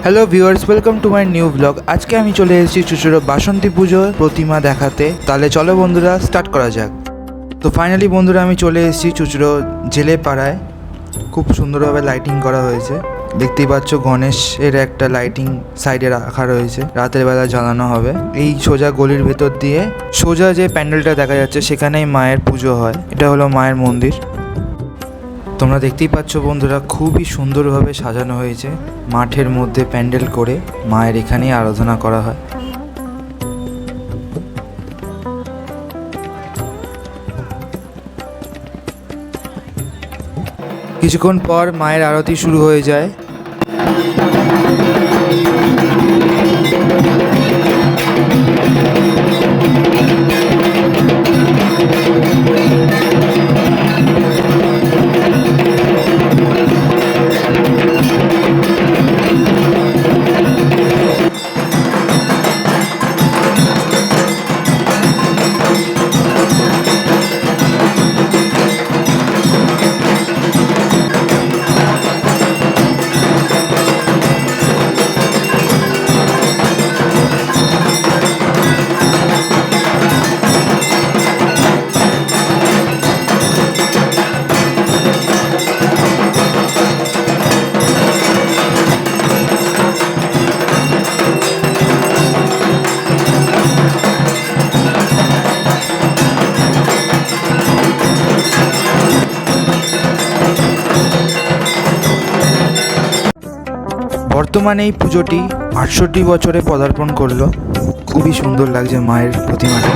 Hello viewers, welcome to my new blog. আজকে আমি চলে এসেছি চুচুড়ো বাসন্তী পুজোর প্রতিমা দেখাতে। তাহলে চলো বন্ধুরা স্টার্ট করা যাক। তো ফাইনালি বন্ধুরা আমি চলে এসেছি চুচুড়ো জেলে পাড়ায়। খুব সুন্দরভাবে লাইটিং করা হয়েছে। দেখতেই পাচ্ছ গণেশের একটা লাইটিং সাইডে রাখা রয়েছে, রাতের বেলা জ্বালানো হবে। এই সোজা গলির ভেতর দিয়ে সোজা যে প্যান্ডেলটা দেখা যাচ্ছে সেখানেই মায়ের পুজো হয়। এটা হলো মায়ের মন্দির। তোমরা দেখতেই পাচ্ছ বন্ধুরা, খুবই সুন্দরভাবে সাজানো হয়েছে। মাঠের মধ্যে প্যান্ডেল করে মায়ের এখানেই আরাধনা করা হয়। কিছুক্ষণ পর মায়ের আরতি শুরু হয়ে যায়। বর্তমানে এই পুজোটি 68 বছরে পদার্পণ করলো। খুবই সুন্দর লাগছে মায়ের প্রতিমাটা।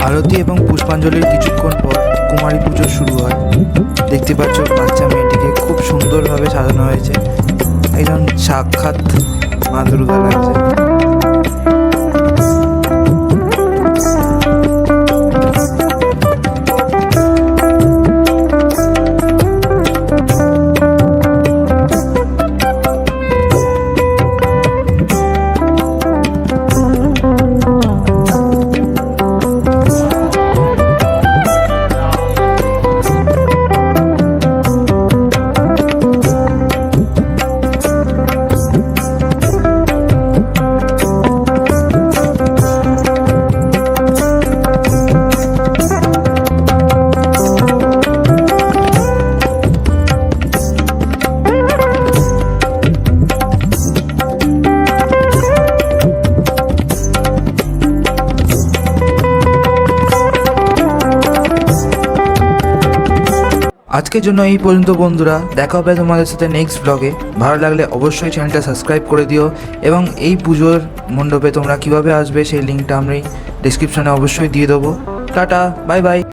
আরতি এবং পুষ্পাঞ্জলির কিছুক্ষণ পর কুমারী পুজো শুরু হয়। দেখতে পাচ্ছ বাচ্চা মেয়েটিকে খুব সুন্দরভাবে সাজানো হয়েছে। একজন সাক্ষাৎ মা দুর্গা লাগছে। আজকের জন্য এই পর্যন্ত বন্ধুরা। দেখা হবে তোমাদের সাথে নেক্সট ব্লগে। ভালো লাগলে অবশ্যই চ্যানেলটা সাবস্ক্রাইব করে দিও এবং এই পুজোর মণ্ডপে তোমরা কিভাবে আসবে সেই লিঙ্কটা আমি ডেসক্রিপশনে অবশ্যই দিয়ে দেবো। Tata, bye bye.